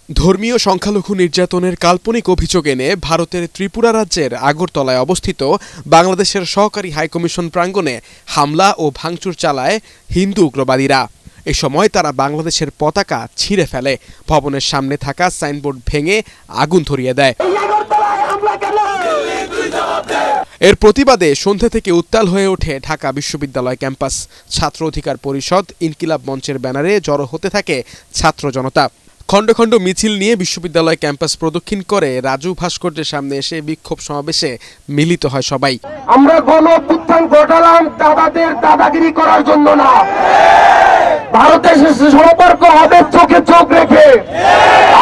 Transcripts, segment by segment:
ধর্মীয় সংখ্যালঘু নির্যাতনের কাল্পনিক অভিযোগ এনে ভারতের ত্রিপুরা রাজ্যের আগরতলায় অবস্থিত বাংলাদেশের সহকারী হাইকমিশন প্রাঙ্গণে হামলা ও ভাঙচুর চালায় হিন্দু উগ্রবাদীরা। এ সময় তারা বাংলাদেশের পতাকা ছিঁড়ে ফেলে, ভবনের সামনে থাকা সাইনবোর্ড ভেঙে আগুন ধরিয়ে দেয়। এর প্রতিবাদে সন্ধ্যা থেকে উত্তাল হয়ে ওঠে ঢাকা বিশ্ববিদ্যালয় ক্যাম্পাস। ছাত্র অধিকার পরিষদ, ইনকিলাব মঞ্চের ব্যানারে জড়ো হতে থাকে ছাত্র জনতা। খণ্ড খণ্ড মিছিল নিয়ে বিশ্ববিদ্যালয় ক্যাম্পাস প্রদক্ষিণ করে রাজু ভাস্কর্যের সামনে এসে বিক্ষোভ সমাবেশে মিলিত হয় সবাই। আমরা গণঅভ্যুত্থান ঘটালাম দাদাদের দাদাগিরি করার জন্য না, ভারতের সম্পর্ক হবে চোখে চোখ রেখে।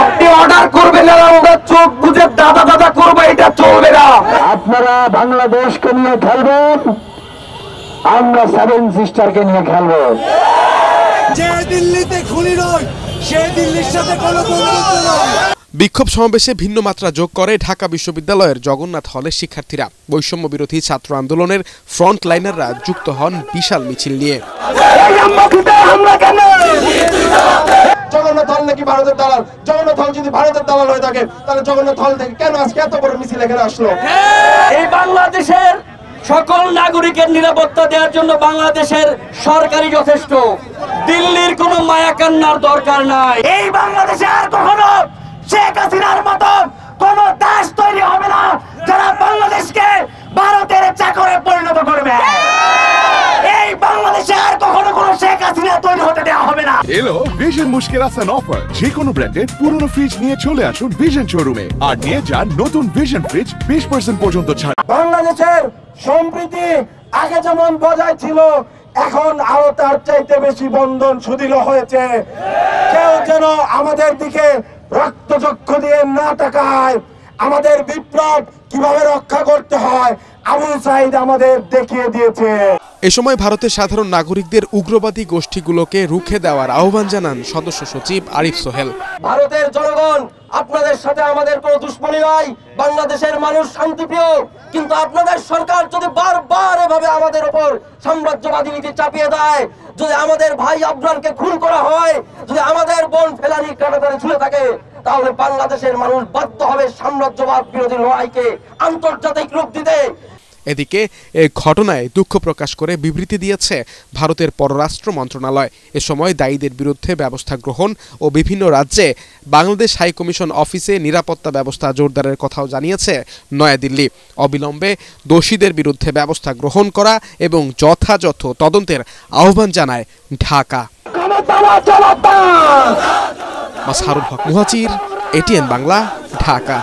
আপনি অর্ডার করবেন আর আমরা চোখ বুঝে দাদা দাদা করবো, এটা চলবে না। আপনারা বাংলাদেশকে নিয়ে খেলবেন, আমরা সেভেন সিস্টারকে নিয়ে খেলবো। যে দিল্লিতে খুনি নয়, সে দিল্লির সাথে কোনো বন্ধুত্ব নয়। বিক্ষোভ সমাবেশে ভিন্ন মাত্রা যোগ করে ঢাকা বিশ্ববিদ্যালয়ের জগন্নাথ হলের শিক্ষার্থীরা। বৈষম্য বিরোধী ছাত্র আন্দোলনের ফ্রন্ট লাইনাররা যুক্ত হন বিশাল মিছিল নিয়ে। জগন্নাথ হল নাকি ভারতের দালাল? জগন্নাথ হল যদি ভারতের দালাল হয়ে থাকে, তাহলে জগন্নাথ হল থেকে কেন আজকে এত বড় মিছিল এখানে আসলো? এই বাংলাদেশের সকল নাগরিকের নিরাপত্তা দেওয়ার জন্য বাংলাদেশের সরকারই যথেষ্ট। দিল্লির কোনো মায়া কান্নার দরকার নাই। এই বাংলাদেশে আর কখনো শেখ হাসিনার মতন কোন দেশ তৈরি হবে না যারা বাংলাদেশকে ভারতের চাকরে পরিণত করবে। এই বাংলাদেশে আর কখনো কোনো শেখ হাসিনা তৈরি হতে দেওয়া হবে না। এলো ভিশন মুশকিল আসান অফার। যে কোনো ব্র্যান্ডের পুরনো ফ্রিজ নিয়ে চলে আসুন ভিশন শোরুমে আর নিয়ে যান নতুন ভিশন ফ্রিজ 20% পর্যন্ত ছাড়। বাংলাদেশের সম্প্রীতি আগে যেমন বজায় ছিল, এখন আরো তার চাইতে বেশি বন্ধন সুদৃঢ় হয়েছে। কেউ যেন আমাদের দিকে রক্তচক্ষু দিয়ে না তাকায়। আমাদের বিপ্লব কিভাবে রক্ষা করতে হয় আবু সাইদ আমাদের দেখিয়ে দিয়েছে। এ সময় ভারতের সাধারণ নাগরিকদের উগ্রবাদী গোষ্ঠীগুলোকে রুখে দেওয়ার আহ্বান জানান সদস্য সচিব আরিফ সোহেল। ভারতের জনগণ, আপনাদের সাথে আমাদের কোনো দুশ্মনী নয়। বাংলাদেশের মানুষ শান্তিপ্রিয়, কিন্তু আপনাদের সরকার যদি বারবার এভাবে আমাদের উপর সাম্রাজ্যবাদী নীতি চাপিয়ে দেয়, যদি আমাদের ভাই আফগানকে খুন করা হয়, যদি আমাদের বোন ফেলানি কাটাতারে ঝুলে থাকে, তাহলে বাংলাদেশের মানুষ বাধ্য হবে সাম্রাজ্যবাদ বিরোধী লড়াইকে আন্তর্জাতিক রূপ দিতে। এদিকে এই ঘটনায় দুঃখ প্রকাশ করে বিবৃতি দিয়েছে ভারতের পররাষ্ট্র মন্ত্রণালয়। এ সময় দায়ীদের বিরুদ্ধে ব্যবস্থা গ্রহণ ও বিভিন্ন রাজ্যে বাংলাদেশ হাইকমিশন অফিসে নিরাপত্তা ব্যবস্থা জোরদারের কথাও জানিয়েছে নয়াদিল্লি। অবিলম্বে দোষীদের বিরুদ্ধে ব্যবস্থা গ্রহণ করা এবং যথাযথ তদন্তের আহ্বান জানায় ঢাকা। মাসহারুল হক মুহাজির, এটিএন বাংলা, ঢাকা।